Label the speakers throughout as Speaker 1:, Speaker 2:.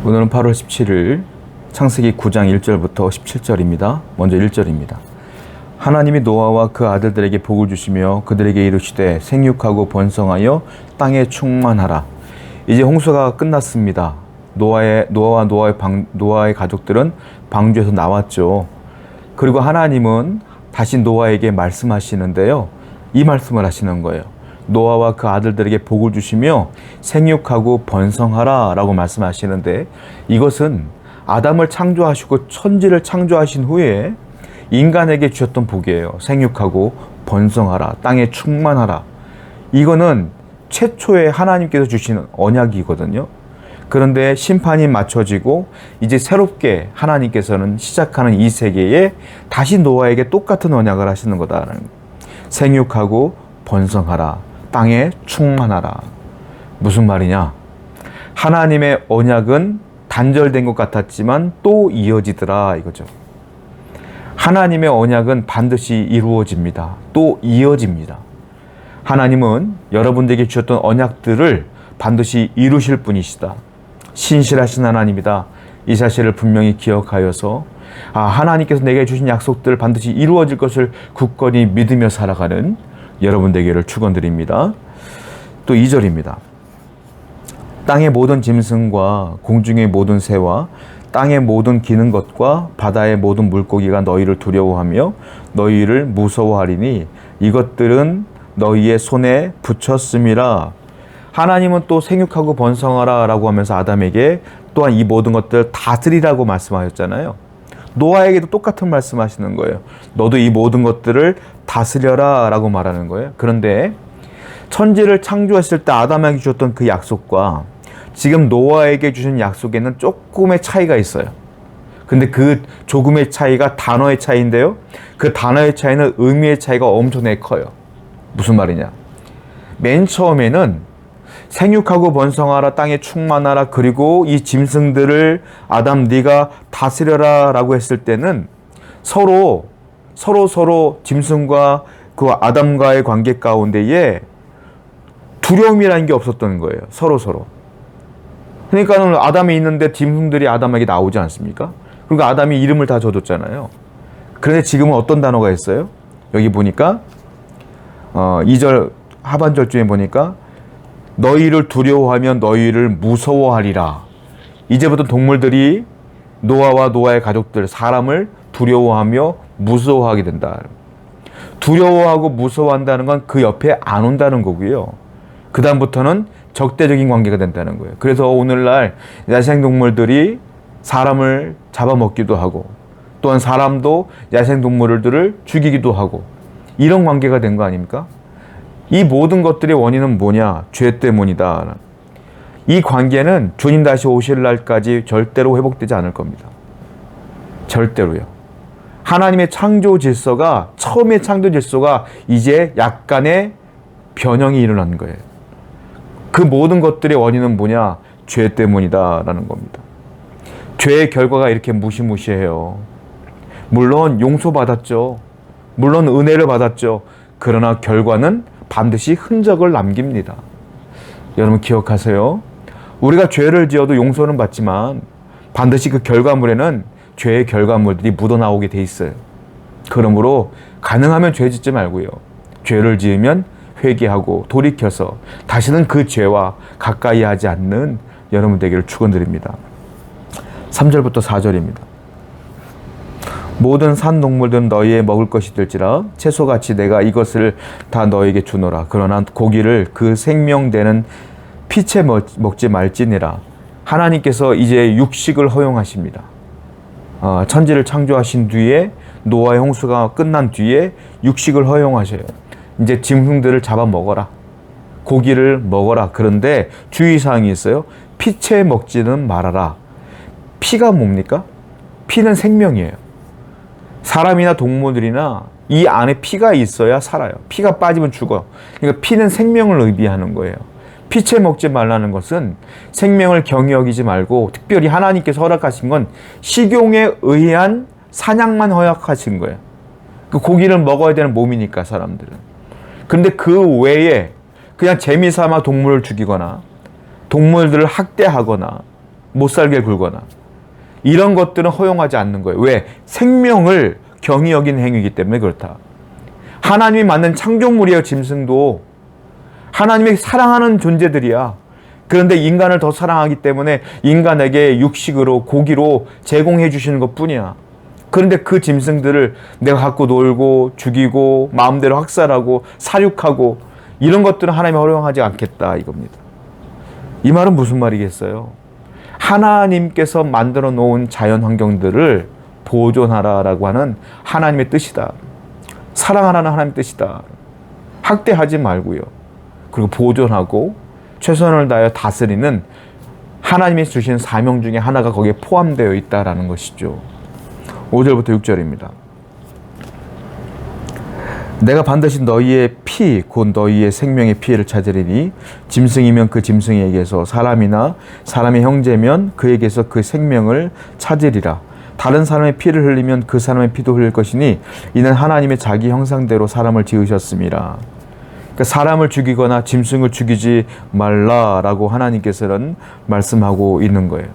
Speaker 1: 오늘은 8월 17일 창세기 9장 1절부터 17절입니다. 먼저 1절입니다. 하나님이 노아와 그 아들들에게 복을 주시며 그들에게 이르시되 생육하고 번성하여 땅에 충만하라. 이제 홍수가 끝났습니다. 노아와 노아의 가족들은 방주에서 나왔죠. 그리고 하나님은 다시 노아에게 말씀하시는데요. 이 말씀을 하시는 거예요. 노아와 그 아들들에게 복을 주시며 생육하고 번성하라 라고 말씀하시는데, 이것은 아담을 창조하시고 천지를 창조하신 후에 인간에게 주셨던 복이에요. 생육하고 번성하라, 땅에 충만하라. 이거는 최초의 하나님께서 주시는 언약이거든요. 그런데 심판이 맞춰지고 이제 새롭게 하나님께서는 시작하는 이 세계에 다시 노아에게 똑같은 언약을 하시는 거다라는 거예요. 생육하고 번성하라, 땅에 충만하라. 무슨 말이냐? 하나님의 언약은 단절된 것 같았지만 또 이어지더라 이거죠. 하나님의 언약은 반드시 이루어집니다. 또 이어집니다. 하나님은 여러분들에게 주셨던 언약들을 반드시 이루실 분이시다. 신실하신 하나님이다. 이 사실을 분명히 기억하여서 하나님께서 내게 주신 약속들 반드시 이루어질 것을 굳건히 믿으며 살아가는 여러분 되기를 축원드립니다. 또 2절입니다. 땅의 모든 짐승과 공중의 모든 새와 땅의 모든 기는 것과 바다의 모든 물고기가 너희를 두려워하며 너희를 무서워하리니 이것들은 너희의 손에 붙였음이라. 하나님은 또 생육하고 번성하라 라고 하면서 아담에게 또한 이 모든 것들 다스리라고 말씀하셨잖아요. 노아에게도 똑같은 말씀하시는 거예요. 너도 이 모든 것들을 다스려라 라고 말하는 거예요. 그런데 천지를 창조했을 때 아담에게 주셨던 그 약속과 지금 노아에게 주신 약속에는 조금의 차이가 있어요. 근데 그 조금의 차이가 단어의 차이인데요. 그 단어의 차이는 의미의 차이가 엄청나게 커요. 무슨 말이냐? 맨 처음에는 생육하고 번성하라, 땅에 충만하라, 그리고 이 짐승들을 아담 네가 다스려라 라고 했을 때는 서로 짐승과 그 아담과의 관계 가운데에 두려움이라는 게 없었던 거예요. 서로. 그러니까는 아담이 있는데 짐승들이 아담에게 나오지 않습니까? 그러니까 아담이 이름을 다 줘줬잖아요. 그런데 지금은 어떤 단어가 있어요? 여기 보니까 2절 하반절 중에 보니까 너희를 두려워하면 너희를 무서워하리라. 이제부터 동물들이 노아와 노아의 가족들, 사람을 두려워하며 무서워하게 된다. 두려워하고 무서워한다는 건 그 옆에 안 온다는 거고요. 그 다음부터는 적대적인 관계가 된다는 거예요. 그래서 오늘날 야생동물들이 사람을 잡아먹기도 하고 또한 사람도 야생동물들을 죽이기도 하고 이런 관계가 된 거 아닙니까? 이 모든 것들의 원인은 뭐냐? 죄 때문이다. 이 관계는 주님 다시 오실 날까지 절대로 회복되지 않을 겁니다. 절대로요. 하나님의 창조 질서가, 처음의 창조 질서가 이제 약간의 변형이 일어난 거예요. 그 모든 것들의 원인은 뭐냐? 죄 때문이다라는 겁니다. 죄의 결과가 이렇게 무시무시해요. 물론 용서받았죠. 물론 은혜를 받았죠. 그러나 결과는 반드시 흔적을 남깁니다. 여러분 기억하세요. 우리가 죄를 지어도 용서는 받지만 반드시 그 결과물에는 죄의 결과물들이 묻어나오게 돼 있어요. 그러므로 가능하면 죄 짓지 말고요. 죄를 지으면 회개하고 돌이켜서 다시는 그 죄와 가까이 하지 않는 여러분 되기를 축원드립니다. 3절부터 4절입니다. 모든 산 동물들은 너희의 먹을 것이 될지라 채소같이 내가 이것을 다 너에게 주노라. 그러나 고기를 그 생명되는 피채 먹지 말지니라. 하나님께서 이제 육식을 허용하십니다. 천지를 창조하신 뒤에 노아의 홍수가 끝난 뒤에 육식을 허용하셔요. 이제 짐승들을 잡아 먹어라. 고기를 먹어라. 그런데 주의사항이 있어요. 피채 먹지는 말아라. 피가 뭡니까? 피는 생명이에요. 사람이나 동물들이나 이 안에 피가 있어야 살아요. 피가 빠지면 죽어요. 그러니까 피는 생명을 의미하는 거예요. 피채 먹지 말라는 것은 생명을 경히 여기지 말고 특별히 하나님께서 허락하신 건 식용에 의한 사냥만 허락하신 거예요. 그 고기를 먹어야 되는 몸이니까 사람들은. 그런데 그 외에 그냥 재미삼아 동물을 죽이거나 동물들을 학대하거나 못 살게 굴거나 이런 것들은 허용하지 않는 거예요. 왜? 생명을 경히 여긴 행위이기 때문에 그렇다. 하나님이 만든 창조물이에요. 짐승도 하나님이 사랑하는 존재들이야. 그런데 인간을 더 사랑하기 때문에 인간에게 육식으로 고기로 제공해 주시는 것뿐이야. 그런데 그 짐승들을 내가 갖고 놀고 죽이고 마음대로 학살하고 사육하고 이런 것들은 하나님이 허용하지 않겠다 이겁니다. 이 말은 무슨 말이겠어요? 하나님께서 만들어 놓은 자연 환경들을 보존하라라고 하는 하나님의 뜻이다. 사랑하라는 하나님의 뜻이다. 학대하지 말고요. 그리고 보존하고 최선을 다하여 다스리는 하나님이 주신 사명 중에 하나가 거기에 포함되어 있다라는 것이죠. 5절부터 6절입니다. 내가 반드시 너희의 피, 곧 너희의 생명의 피해를 찾으리니 짐승이면 그 짐승에게서 사람이나 사람의 형제면 그에게서 그 생명을 찾으리라. 다른 사람의 피를 흘리면 그 사람의 피도 흘릴 것이니 이는 하나님의 자기 형상대로 사람을 지으셨음이라. 그러니까 사람을 죽이거나 짐승을 죽이지 말라라고 하나님께서는 말씀하고 있는 거예요.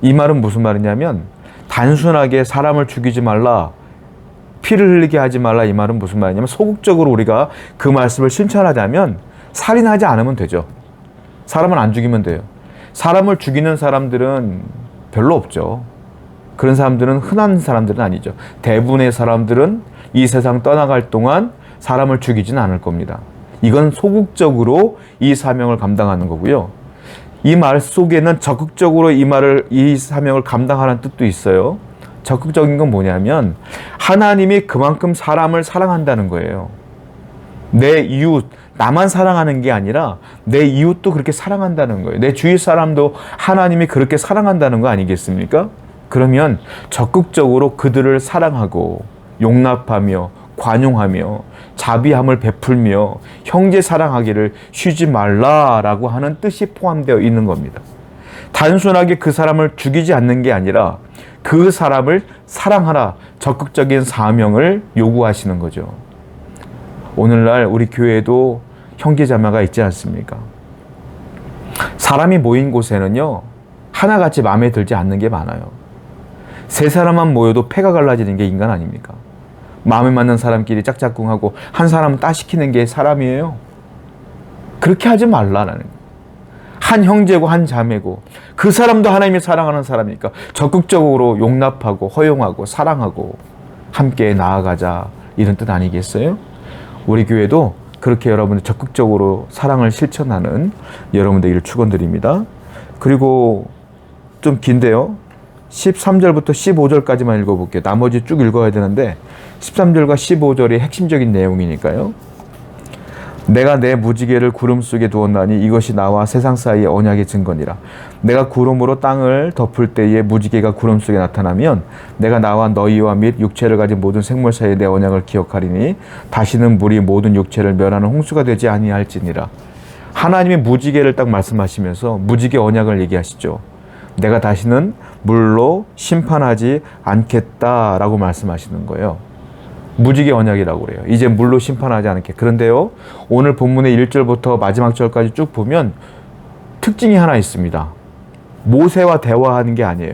Speaker 1: 이 말은 무슨 말이냐면 단순하게 사람을 죽이지 말라, 피를 흘리게 하지 말라 이 말은 무슨 말이냐면 소극적으로 우리가 그 말씀을 실천하자면 살인하지 않으면 되죠. 사람을 안 죽이면 돼요. 사람을 죽이는 사람들은 별로 없죠. 그런 사람들은 흔한 사람들은 아니죠. 대부분의 사람들은 이 세상 떠나갈 동안 사람을 죽이진 않을 겁니다. 이건 소극적으로 이 사명을 감당하는 거고요. 이 말 속에는 적극적으로 이 사명을 감당하는 뜻도 있어요. 적극적인 건 뭐냐면 하나님이 그만큼 사람을 사랑한다는 거예요. 내 이웃, 나만 사랑하는 게 아니라 내 이웃도 그렇게 사랑한다는 거예요. 내 주위 사람도 하나님이 그렇게 사랑한다는 거 아니겠습니까? 그러면 적극적으로 그들을 사랑하고 용납하며 관용하며 자비함을 베풀며 형제 사랑하기를 쉬지 말라라고 하는 뜻이 포함되어 있는 겁니다. 단순하게 그 사람을 죽이지 않는 게 아니라 그 사람을 사랑하라, 적극적인 사명을 요구하시는 거죠. 오늘날 우리 교회에도 형제자매가 있지 않습니까? 사람이 모인 곳에는요 하나같이 마음에 들지 않는 게 많아요. 세 사람만 모여도 패가 갈라지는 게 인간 아닙니까? 마음에 맞는 사람끼리 짝짝꿍하고 한 사람은 따시키는 게 사람이에요. 그렇게 하지 말라는 거예요. 한 형제고 한 자매고 그 사람도 하나님이 사랑하는 사람이니까 적극적으로 용납하고 허용하고 사랑하고 함께 나아가자 이런 뜻 아니겠어요? 우리 교회도 그렇게 여러분들 적극적으로 사랑을 실천하는 여러분 되기를 축원드립니다. 그리고 좀 긴데요. 13절부터 15절까지만 읽어볼게요. 나머지 쭉 읽어야 되는데 13절과 15절이 핵심적인 내용이니까요. 내가 내 무지개를 구름 속에 두었나니 이것이 나와 세상 사이의 언약의 증거니라. 내가 구름으로 땅을 덮을 때에 무지개가 구름 속에 나타나면 내가 나와 너희와 및 육체를 가진 모든 생물 사이에 내 언약을 기억하리니 다시는 물이 모든 육체를 멸하는 홍수가 되지 아니할지니라. 하나님의 무지개를 딱 말씀하시면서 무지개 언약을 얘기하시죠. 내가 다시는 물로 심판하지 않겠다라고 말씀하시는 거예요. 무지개 언약이라고 그래요. 이제 물로 심판하지 않게. 그런데요, 오늘 본문의 1절부터 마지막 절까지 쭉 보면 특징이 하나 있습니다. 모세와 대화하는 게 아니에요.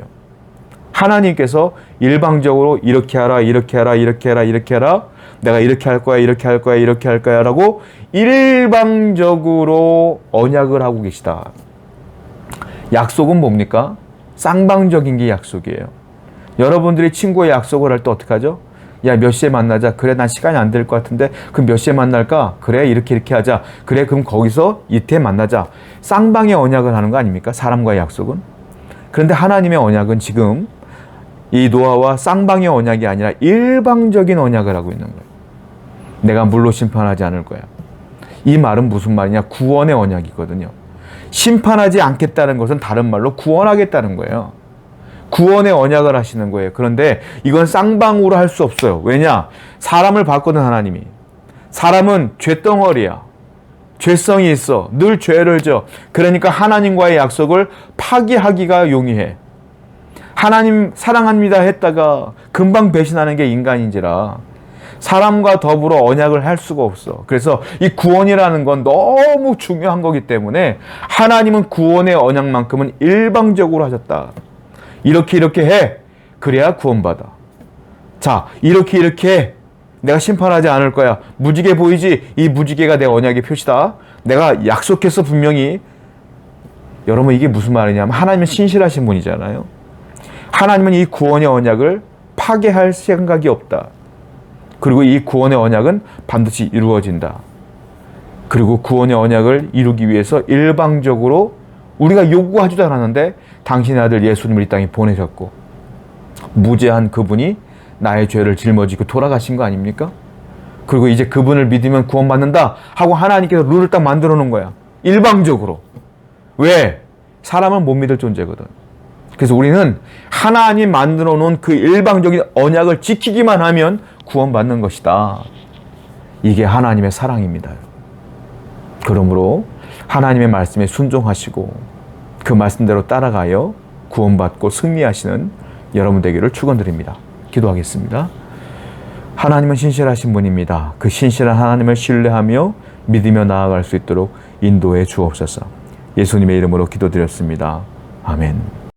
Speaker 1: 하나님께서 일방적으로 이렇게 하라, 이렇게 하라, 이렇게 하라, 이렇게 하라, 내가 이렇게 할 거야, 이렇게 할 거야, 이렇게 할 거야 라고 일방적으로 언약을 하고 계시다. 약속은 뭡니까? 쌍방적인 게 약속이에요. 여러분들이 친구와 약속을 할 때 어떻게 하죠? 야, 몇 시에 만나자. 그래, 난 시간이 안 될 것 같은데 그럼 몇 시에 만날까? 그래, 이렇게 하자. 그래, 그럼 거기서 이때 만나자. 쌍방의 언약을 하는 거 아닙니까? 사람과의 약속은. 그런데 하나님의 언약은 지금 이 노아와 쌍방의 언약이 아니라 일방적인 언약을 하고 있는 거예요. 내가 물로 심판하지 않을 거야. 이 말은 무슨 말이냐? 구원의 언약이거든요. 심판하지 않겠다는 것은 다른 말로 구원하겠다는 거예요. 구원의 언약을 하시는 거예요. 그런데 이건 쌍방으로 할 수 없어요. 왜냐? 사람을 봤거든 하나님이. 사람은 죄덩어리야. 죄성이 있어. 늘 죄를 져. 그러니까 하나님과의 약속을 파기하기가 용이해. 하나님 사랑합니다 했다가 금방 배신하는 게 인간인지라 사람과 더불어 언약을 할 수가 없어. 그래서 이 구원이라는 건 너무 중요한 거기 때문에 하나님은 구원의 언약만큼은 일방적으로 하셨다. 이렇게 해. 그래야 구원받아. 자, 이렇게 해. 내가 심판하지 않을 거야. 무지개 보이지? 이 무지개가 내 언약의 표시다. 내가 약속해서 분명히. 여러분, 이게 무슨 말이냐면 하나님은 신실하신 분이잖아요. 하나님은 이 구원의 언약을 파괴할 생각이 없다. 그리고 이 구원의 언약은 반드시 이루어진다. 그리고 구원의 언약을 이루기 위해서 일방적으로 우리가 요구하지도 않았는데 당신의 아들 예수님을 이 땅에 보내셨고, 무죄한 그분이 나의 죄를 짊어지고 돌아가신 거 아닙니까? 그리고 이제 그분을 믿으면 구원받는다 하고 하나님께서 룰을 딱 만들어 놓은 거야. 일방적으로. 왜? 사람은 못 믿을 존재거든. 그래서 우리는 하나님 만들어 놓은 그 일방적인 언약을 지키기만 하면 구원받는 것이다. 이게 하나님의 사랑입니다. 그러므로 하나님의 말씀에 순종하시고 그 말씀대로 따라가여 구원받고 승리하시는 여러분 되기를 축원드립니다. 기도하겠습니다. 하나님은 신실하신 분입니다. 그 신실한 하나님을 신뢰하며 믿으며 나아갈 수 있도록 인도해 주옵소서. 예수님의 이름으로 기도드렸습니다. 아멘.